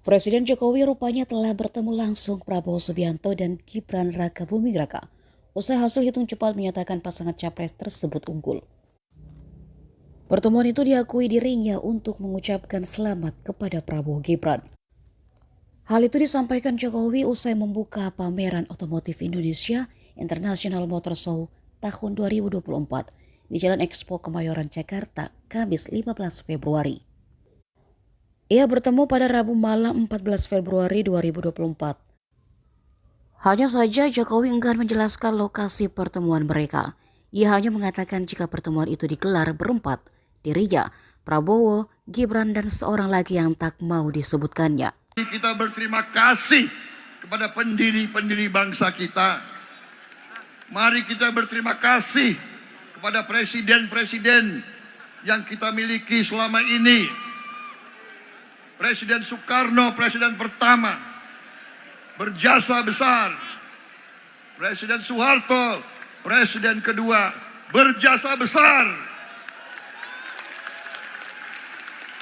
Presiden Jokowi rupanya telah bertemu langsung Prabowo Subianto dan Gibran Rakabuming Raka. Usai hasil hitung cepat menyatakan pasangan capres tersebut unggul. Pertemuan itu diakui dirinya untuk mengucapkan selamat kepada Prabowo Gibran. Hal itu disampaikan Jokowi usai membuka pameran otomotif Indonesia International Motor Show tahun 2024 di Jalan Expo Kemayoran, Jakarta, Kamis 15 Februari. Ia bertemu pada Rabu malam 14 Februari 2024. Hanya saja Jokowi enggan menjelaskan lokasi pertemuan mereka. Ia hanya mengatakan jika pertemuan itu digelar berempat, dirinya, Prabowo, Gibran, dan seorang lagi yang tak mau disebutkannya. Kita berterima kasih kepada pendiri-pendiri bangsa kita. Mari kita berterima kasih kepada presiden-presiden yang kita miliki selama ini. Presiden Soekarno, presiden pertama, berjasa besar. Presiden Soeharto, presiden kedua, berjasa besar.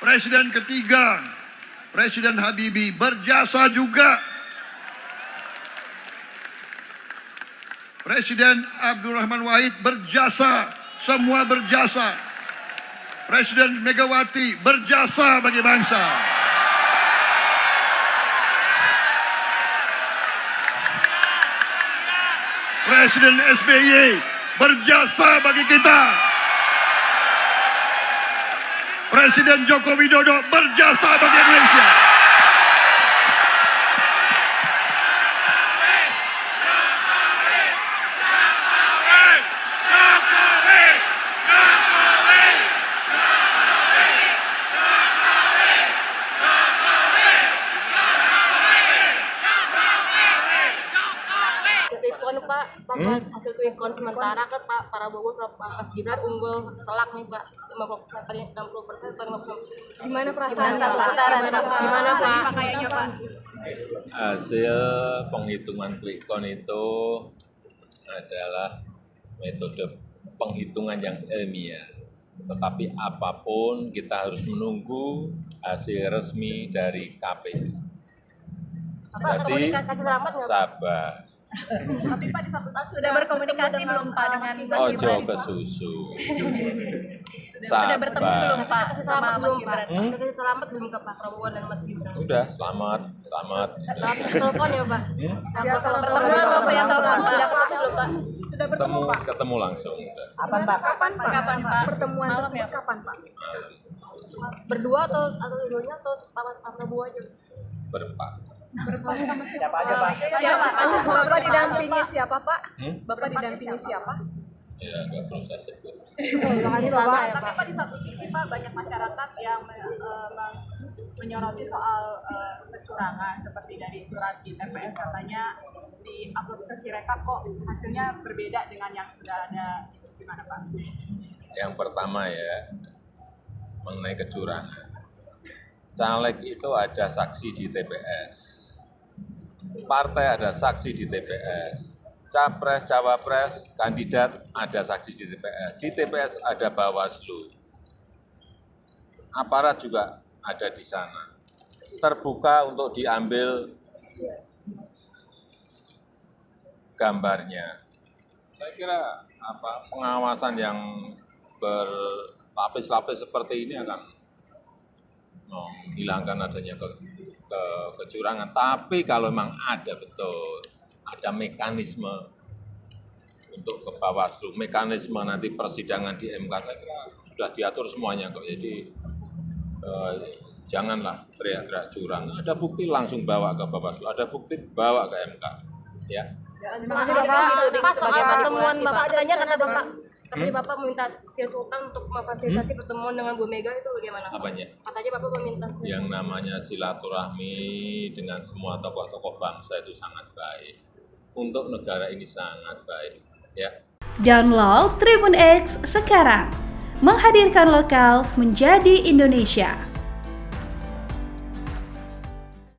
Presiden ketiga, Presiden Habibie, berjasa juga. Presiden Abdurrahman Wahid, berjasa, semua berjasa. Presiden Megawati, berjasa bagi bangsa. Presiden SBY berjasa bagi kita. Presiden Joko Widodo berjasa bagi Indonesia. Pak, hasil quick count sementara kan Pak Prabowo sama Mas Gibran unggul telak nih Pak, 50% tadi 60% atau 50%. Gimana perasaan satu putaran? Gimana Pak? Kayaknya Pak. Hasil penghitungan quick count itu adalah metode penghitungan yang ilmiah. Tetapi apapun kita harus menunggu hasil resmi dari KPU. Jadi sabar. Tapi Pak di satu saat sudah berkomunikasi belum Pak dengan Ojo ke susu. Sudah bertemu belum Sabar. Pak sama Mas Gibran? Udah kasih selamat belum ke Pak Prabowo dan Mas Gibran? Udah, selamat. Selamat telepon ya Pak? Kalau pertemuan atau yang telepon sudah ketemu belum Pak? Sudah bertemu Pak? Ketemu langsung. Udah. Kapan Pak? Kapan Pak? Pertemuan tersebut kapan Pak? Berdua atau dua-duanya atau Pak Prabowo aja? Berempat. Siapa aja Pak? Siapa? Bapak didampingi siapa Pak? Bapak didampingi siapa? Ya, nggak perlu saya sebut. Terima kasih Pak. Tapi Pak di satu sisi Pak banyak masyarakat yang menyoroti soal kecurangan seperti dari surat di TPS katanya di upload ke Sirekap kok hasilnya berbeda dengan yang sudah ada. Gimana Pak? Yang pertama ya, mengenai kecurangan. Caleg itu ada saksi di TPS. Partai ada saksi di TPS. Capres, cawapres, kandidat ada saksi di TPS. Di TPS ada Bawaslu. Aparat juga ada di sana. Terbuka untuk diambil gambarnya. Saya kira pengawasan yang berlapis-lapis seperti ini akan menghilangkan adanya kecurangan. Tapi kalau memang ada betul, ada mekanisme untuk ke Bawaslu, mekanisme nanti persidangan di MK, saya kira sudah diatur semuanya kok. Jadi janganlah teriak-teriak curang. Ada bukti langsung bawa ke Bawaslu, ada bukti bawa ke MK. Ya. Terima kasih Bapak. Soal pertemuan Bapak katanya kata Bapak. Tapi Bapak meminta Sri Sultan untuk memfasilitasi pertemuan dengan Bu Mega itu bagaimana? Apanya? Katanya Bapak meminta Yang namanya silaturahmi dengan semua tokoh-tokoh bangsa itu sangat baik. Untuk negara ini sangat baik. Ya. Download Tribun X sekarang. Menghadirkan lokal menjadi Indonesia.